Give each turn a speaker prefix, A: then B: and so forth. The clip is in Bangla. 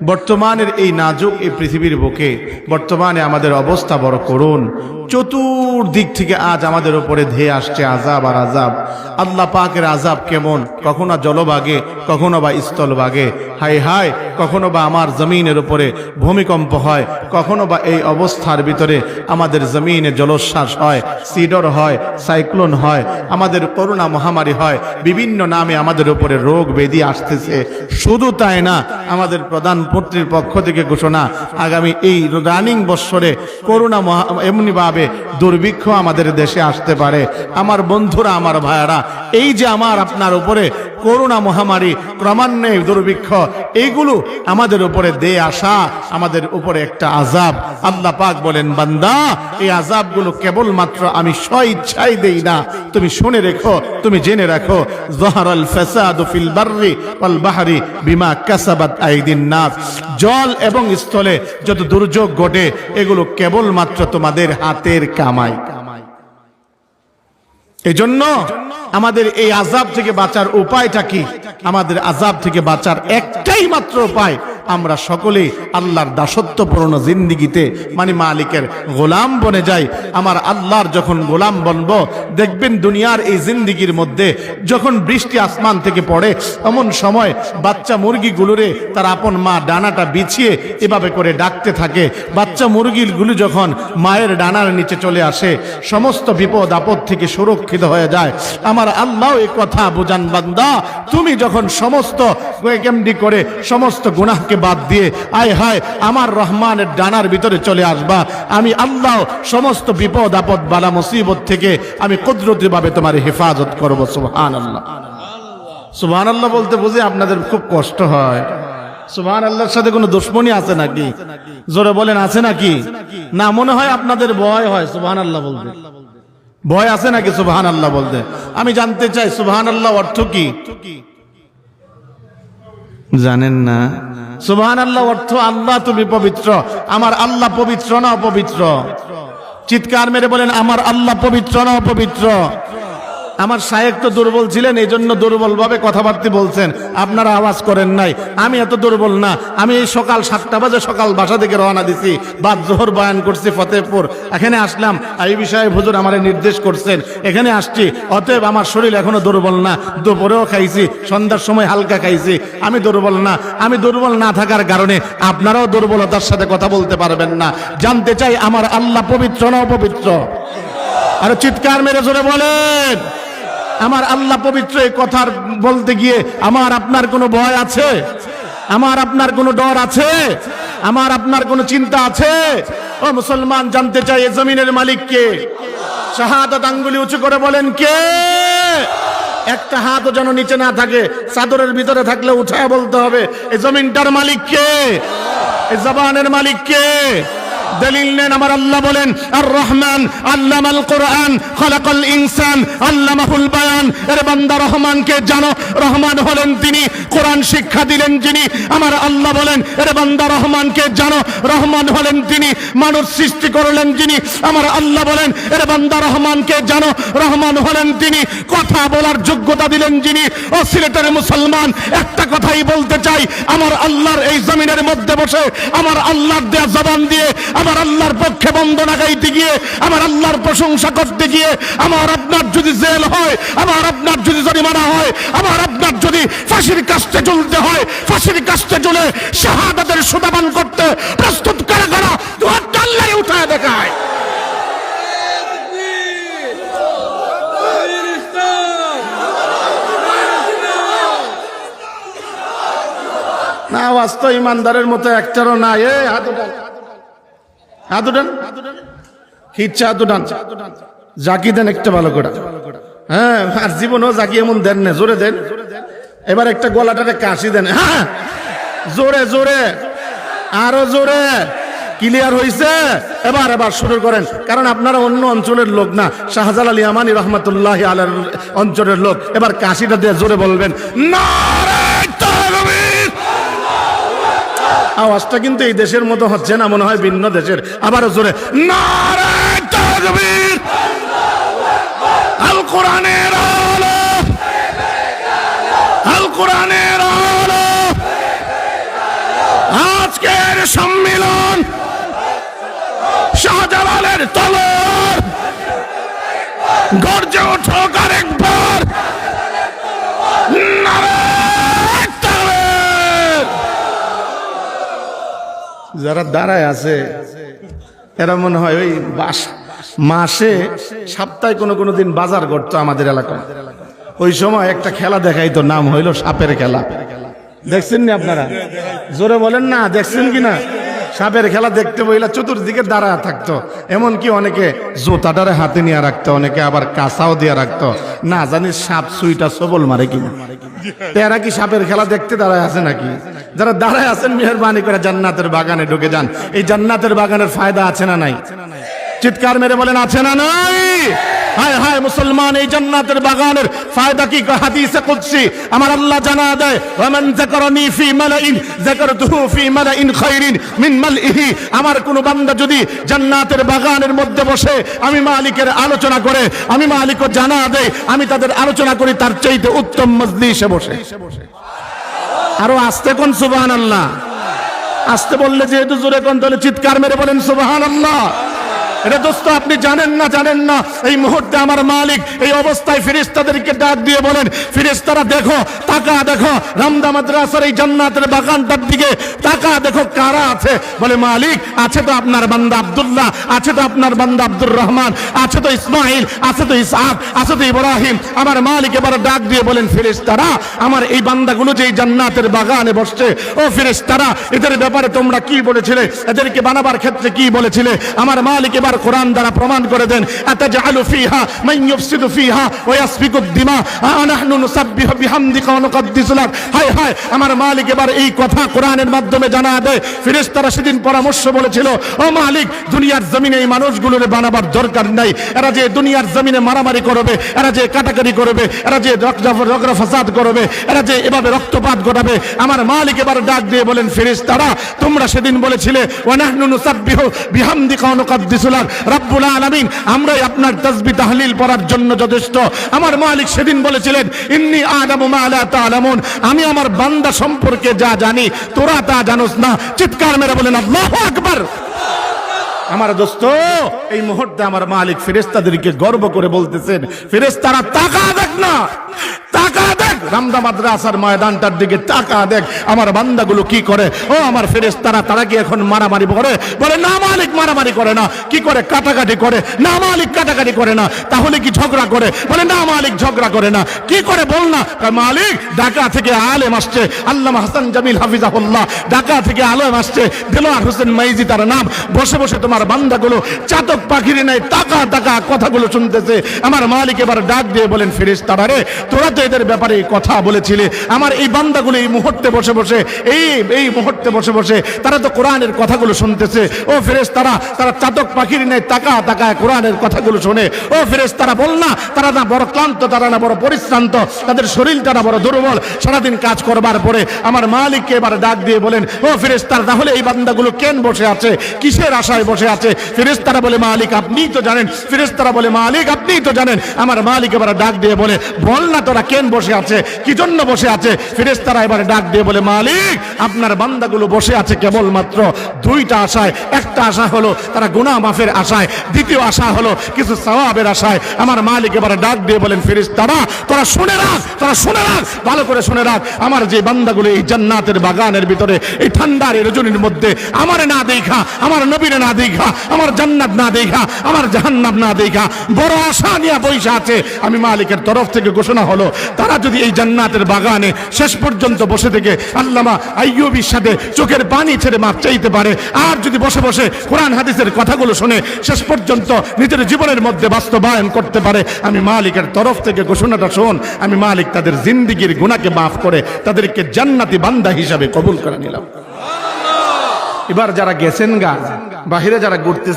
A: বর্তমানের এই নাজুক এই পৃথিবীর বুকে বর্তমানে আমাদের অবস্থা বড় করুণ। চতুর্দিক থেকে আজ আমাদের উপরে ধেয়ে আসছে আযাব আর আযাব। আল্লাহ পাকের আযাব কেমন, কখনো জলভাগে কখনো বা স্থলভাগে। হায় হায়, কখনো বা আমার জমিনের উপরে ভূমিকম্প হয়, কখনো বা এই অবস্থার ভিতরে আমাদের জমিনে জলোচ্ছ্বাস হয়, সিডর হয়, সাইক্লোন হয়, আমাদের করোনা মহামারী হয়, বিভিন্ন নামে আমাদের উপরে রোগ ব্যাধি আসতেছে। শুধু তাই না, আমাদের প্রধানমন্ত্রীর পক্ষ থেকে ঘোষণা, আগামী এই রানিং বৎসরে করোনা এমনিভাবে দুর্ভিক্ষ আমাদের দেশে আসতে পারে। আমার বন্ধুরা, আমার ভাইয়ারা, এই যে আমার আপনার উপরে করোনা মহামারী, ক্রমান্বয়ে দুর্ভিক্ষ, এইগুলো আমাদের উপরে দিয়ে আসা আমাদের উপরে একটা আযাব। আল্লাহ পাক বলেন, বান্দা, এই আযাবগুলো কেবলমাত্র আমি স্বইচ্ছাই দেই না, তুমি শুনে রেখো, তুমি জেনে রাখো। যাহারাল ফাসাদু ফিল বাররি ওয়াল বাহরি বিমা কাসাবাত আইদিন নাস। জল এবং স্থলে যত দুর্যোগ ঘটে, এগুলো কেবলমাত্র তোমাদের হাতের কামাই। এজন্য আমাদের এই আযাব থেকে বাঁচার উপায়টা কি? আমাদের আযাব থেকে বাঁচার একটাই মাত্র উপায়, আমরা সকলেই আল্লাহর দাসত্বপূর্ণ জিন্দেগিতে মানে মালিকের গোলাম বনে যাই। আমার আল্লাহর যখন গোলাম বনবো, দেখবেন দুনিয়ার এই জিন্দেগির মধ্যে যখন বৃষ্টি আসমান থেকে পড়ে, এমন সময় বাচ্চা মুরগিগুলোরে তার আপন মা ডানাটা বিছিয়ে এভাবে করে ডাকতে থাকে। বাচ্চা মুরগিগুলো যখন মায়ের ডানার নিচে চলে আসে, সমস্ত বিপদ আপদ থেকে সুরক্ষিত হয়ে যায়। আমার আল্লাহ এই কথা বুঝান, বান্দা, তুমি যখন সমস্ত কেমনি করে সমস্ত গুনাহকে বাদ দিয়ে আয় হায় আমার রহমানের ডানার ভিতরে চলে আসবা, আমি আল্লাহ সমস্ত বিপদ আপদ বালা মুসিবত থেকে আমি কুদরতিভাবে তোমার হেফাজত করব। সুবহানাল্লাহ। সুবহানাল্লাহ বলতে বুঝে আপনাদের খুব কষ্ট হয়। সুবহানাল্লাহর সাথে কোনো দুশ্মনী আছে নাকি? জোরে বলেন, আছে নাকি? না, মনে হয় আপনাদের ভয় হয় সুবহানাল্লাহ বলতে। ভয় আছে নাকি সুবহানাল্লাহ বলতে? আমি জানতে চাই সুবহানাল্লাহ অর্থ কি? জানেন না? সুবহানাল্লাহ অর্থ, আল্লাহ তুমি পবিত্র। আমার আল্লাহ পবিত্র না অপবিত্র? চিৎকার মেরে বলেন, আমার আল্লাহ পবিত্র না অপবিত্র? আমার শায়েখ তো দুর্বল ছিলেন, এই জন্য দুর্বল ভাবে কথাবার্তা বলছেন, আপনারা আওয়াজ করেন নাই। আমি এত দুর্বল না। আমি এই সকাল 7টা বাজে সকাল বাসা থেকে রওনা দিছি, বাদ জোহর বয়ান করছি ফতেহপুর, এখানে আসলাম। এই বিষয়ে হুজুর আমারে নির্দেশ করছেন, এখানে আসছি। অতএব আমার শরীর এখনো দুর্বল না। দুপুরেও খাইছি, সন্ধ্যার সময় হালকা খাইছি। আমি দুর্বল না। আমি দুর্বল না থাকার কারণে আপনারাও দুর্বলতার সাথে কথা বলতে পারবেন না। জানতে চাই, আমার আল্লাহ পবিত্র না অপবিত্র? আর চিৎকার মেরে জোরে বলেন, আমার আল্লাহ পবিত্র। এই কথা বলতে গিয়ে আমার আপনার কোনো ভয় আছে? আমার আপনার কোনো ডর আছে? আমার আপনার কোনো চিন্তা আছে? ও মুসলমান, জানতে চাই, এই জমিনের মালিক কে? শাহাদাত আঙ্গুলি উঁচু করে বলেন, কে? একটা হাতও যেন নিচে না থাকে, চাদরের ভিতরে থাকলে উঠায় বলতে হবে, এই জমিনটার মালিক কে? এই জবানের মালিক কে? দলিল নেন। আমার আল্লাহ বলেন, আর রহমান আল্লামাল কোরআন খলাকাল ইনসান আল্লামাহুল বায়ান। এর বান্দা, রহমানকে জানো, রহমান হলেন তিনি, কোরআন শিক্ষা দিলেন যিনি। আমার আল্লাহ বলেন, এর বান্দা, রহমানকে জানো, রহমান হলেন তিনি, মানুষ সৃষ্টি করলেন যিনি। আমার আল্লাহ বলেন, এর বান্দা, রহমানকে জানো, রহমান হলেন তিনি, কথা বলার যোগ্যতা দিলেন যিনি। ও সিলেটের মুসলমান, একটা কথাই বলতে চাই, আমার আল্লাহর এই জমিনের মধ্যে বসে আমার আল্লাহর দেয়া জবান দিয়ে আমার আল্লাহর পক্ষে বন্দনা গাইতে গিয়ে, আমার আল্লাহর প্রশংসা করতে গিয়ে, আমার আপনার যদি জেল হয়, আমার আপনার যদি জরিমানা হয়, আমার আপনার যদি ফাঁসির কাস্টে ঝুলতে হয়, ফাঁসির কাস্টে ঝুলে শাহাদাতের সুদাপান করতে প্রস্তুত কারা কারা দুহাতটা আল্লাহরে উঠায় দেখায়। না, আওয়াজ তো ইমানদারের মতো একটারও না। এ হাত উঠান, হাত উঠান, ইচ্ছা হাত উঠান। জাকি দেন একটা ভালো করে। হ্যাঁ, আর জীবনও জাকি এমন দেন না, জোরে দেন। এবার একটা গলাটারে কাশি দেন। হ্যাঁ, জোরে জোরে, আরো জোরে। ক্লিয়ার হইছে? এবার এবার শুরু করেন, কারণ আপনারা অন্য অঞ্চলের লোক না, শাহজালাল ইয়ামানি রহমতুল্লাহ আলাইহির অঞ্চলের লোক। এবার কাশিটা দিয়ে জোরে বলবেন, নারে তাকবীর। আওয়াজটা কিন্তু এই দেশের মতো হচ্ছে না, মনে হয় ভিন্ন দেশের। আবারও জোরে, নারে তাকবীর। আল কোরআনের আলো, আল কোরআনের আলো। আজকের সম্মেলন শাহজালালের তলোয়ার গর্জে ওঠুক আরেকবার, নারায়ে তাকবীর। যারা দাঁড়ায় আছে এরা মনে হয় ওই মাসে সপ্তাহে কোনো দিন বাজার করতো আমাদের এলাকায়। ওই সময় একটা খেলা দেখাইতো, নাম হইল সাপের খেলা। দেখছেন না আপনারা? জোরে বলেন না, দেখছেন কিনা? সাপের খেলা দেখতে বইলা চতুর্দিকে দাঁড়া থাকতো, এমনকি অনেকে জোতাটারে হাতে নিয়ে রাখতো, অনেকে আবার কাঁচাও দিয়ে রাখতো, না জানি সাপ সুইটা সবল মারে কিনা। এরা কি সাপের খেলা দেখতে দাঁড়ায় আছে নাকি? যারা দাঁড়ায় আছেন মেহেরবানি করে জান্নাতের বাগানে ঢুকে যান। এই জান্নাতের বাগানের ফায়দা আছে না নাই? চিৎকার মেরে বলেন আছে না নাই? হায় হায় মুসলমান, এই জান্নাতের বাগানের ফায়দা কি? হাদিসে কুদসি আমার আল্লাহ জানা দেয়, ওয়ামান যাকারানি ফি মালাইন যাকারতুহু ফি মালাইন খায়রিন মিন মালইহি। আমার কোন বান্দা যদি জান্নাতের বাগানের মধ্যে বসে আমি মালিকের আলোচনা করে, আমি মালিকও জানা দেয় আমি তাদের আলোচনা করি তার চাইতে উত্তম মজলিসে বসে। আরো আস্তে কোন সুবহানাল্লাহ। আস্তে বললে যেহেতু জোরে কোন, তাহলে চিৎকার মেরে বলেন সুবহানাল্লাহ। এটা দোস্ত আপনি জানেন না এই মুহূর্তে আমার মালিক এই অবস্থায় ফেরেশতাদেরকে ডাক দিয়ে বলেন, ফেরেশতারা দেখো, তাকা দেখো রামদা মাদ্রাসার এই জান্নাতের বাগানটার দিকে তাকা দেখো কারা আছে। বলে মালিক আছে তো আপনার বান্দা আব্দুল্লাহ, আছে তো আপনার বান্দা আব্দুর রহমান, আছে তো ইসমাইল, আছে তো ইসহাক, আছে তো ইব্রাহিম। আমার মালিক এবার ডাক দিয়ে বলেন, ফেরেশতারা আমার এই বান্দাগুলো যে এই জান্নাতের বাগানে বসছে, ও ফেরেশতারা এদের ব্যাপারে তোমরা কি বলেছিলে, এদেরকে বানাবার ক্ষেত্রে কি বলেছিলে? আমার মালিক এবার কোরআন দ্বারা প্রমাণ করে দেন, আতাজআলু ফিহা মান ইউফসিদু ফিহা ওয়া ইয়াসফিকুদ দিমা আনাহনু নুসাব্বিহু বিহামদিকা ওয়া নুকদ্দিসু লাক। হায় হায়, আমার মালিক এবার এই কথা কোরআনের মাধ্যমে জানা দেয়। ফেরেশতারা সেদিন পরামর্শ বলেছিল, ও মালিক দুনিয়ার জমিনে এই মানুষগুলোরে বানাবার দরকার নাই, এরা যে দুনিয়ার জমিনে মারামারি করবে, এরা যে কাটাকাটি করবে, এরা যে রগরা ফাসাদ করবে, এরা যে এভাবে রক্তপাত ঘটাবে। আমার মালিক এবার ডাক দিয়ে বলেন, ফেরেশতারা তোমরা সেদিন বলেছিলে ওয়া নাহনু নুসাব্বিহু বিহামদিকা ওয়া নুকদ্দিসু লাক, রব্বুল আলামিন আমরাই আপনার তাসবিহ তাহলিল পড়ার জন্য যথেষ্ট। আমার মালিক সেদিন বলেছিলেন, ইন্নী আ'লামু মা লা তা'লামুন, আমি আমার বান্দা সম্পর্কে যা জানি তোরা তা জানোস না। চিৎকার মেরে বলেন আল্লাহু আকবার। আমার দোস্ত এই মুহূর্তে আমার মালিক ফেরেশতাদেরকে গর্ব করে বলতেছেন, ফেরেশতারা তাকা দেখ না, তাকা দেখ রামদা মাদ্রাসার ময়দানটার দিকে তাকা দেখ আমার বান্দাগুলো কি করে। ও আমার ফেরেশতারা তারা কি এখন মারামারি করে? বলে না মালিক মারামারি করে না। কি করে? কাটাকাটি করে। না মালিক কাটাকাটি করে না। তাহলে কি ঝগড়া করে? বলে না মালিক ঝগড়া করে না। কি করে বল না? মালিক ঢাকা থেকে আলেম আসছে, আল্লামা হাসান জামিল হাফিজাহুল্লাহ, ঢাকা থেকে আলেম আসছে, দেলোয়ার হোসেন মাইজি তার নাম, বসে বসে তোমার বান্দাগুলো চাতক পাখির নাই তাকা তাকা কথাগুলো শুনতেছে। আমার মালিক এবার ডাক দিয়ে বলেন, ফেরেশতারা রে তোরা তো এদের ব্যাপারে কথা বলেছিলে, আমার এই বান্দাগুলো এই মুহূর্তে বসে বসে এই মুহূর্তে বসে বসে তারা তো কোরআনের কথাগুলো শুনতেছে। ও ফেরেশতারা তারা চাতক পাখির নাই তাকা তাকা কোরআনের কথাগুলো শুনে। ও ফেরেশতারা বল না তারা না বড় ক্লান্ত, তারা না বড় পরিশ্রান্ত, তাদের শরীরটা না বড় দুর্বল সারাদিন কাজ করবার পরে। আমার মালিককে এবার ডাক দিয়ে বলেন, ও ফেরেশতারা তাহলে এই বান্দাগুলো কেন বসে আছে, কিসের আশায় বসে আছে? ফেরেশতারা বলে মালিক আপনিই তো জানেন। ফেরেশতারা বলে মালিক আপনিই তো জানেন। আমার মালিক এবার ডাক দিয়ে বলে, বল না তোরা কেন বসে আছে, কি জন্য বসে আছে? ফেরেশতারা এবারে ডাক দিয়ে বলে, মালিক আপনার বান্দাগুলো বসে আছে কেবলমাত্র দুইটা আশায়। একটা আশা হলো তারা গুনাহ মাফের আশায়, দ্বিতীয় আশা হলো কিছু সওয়াবের আশায়। আমার মালিক এবারে ডাক দিয়ে বলেন, ফেরেশতারা তোরা শুনে রাখ, তোরা শুনে রাখ, ভালো করে শুনে রাখ। আমার যে বান্দাগুলো এই জান্নাতের বাগানের ভিতরে এই ঠান্ডার রজনীর মধ্যে আমারে না দেখা, আমার নবীরে না দেখা, আমার জান্নাত না দেখা, আমার জাহান্নাম না দেখা বড় আশা নিয়ে বৈশা আছে, আমি মালিকের তরফ থেকে ঘোষণা হলো তারা যদি এই জান্নাতের বাগানে শেষ পর্যন্ত বসে থেকে আল্লামা আইয়ুবীর সাথে চোখের পানি ছেড়ে মাপ চাইতে পারে, আর যদি বসে বসে কোরআন হাদিসের কথাগুলো শুনে শেষ পর্যন্ত নিজের জীবনের মধ্যে বাস্তবায়ন করতে পারে, আমি মালিকের তরফ থেকে ঘোষণাটা শোন, আমি মালিক তাদের জিন্দেগীর গুনাহকে মাফ করে তাদেরকে জান্নাতি বান্দা হিসাবে কবুল করে নিলাম। এবার যারা গেছেন গা বাহিরে যারা ঘুরতে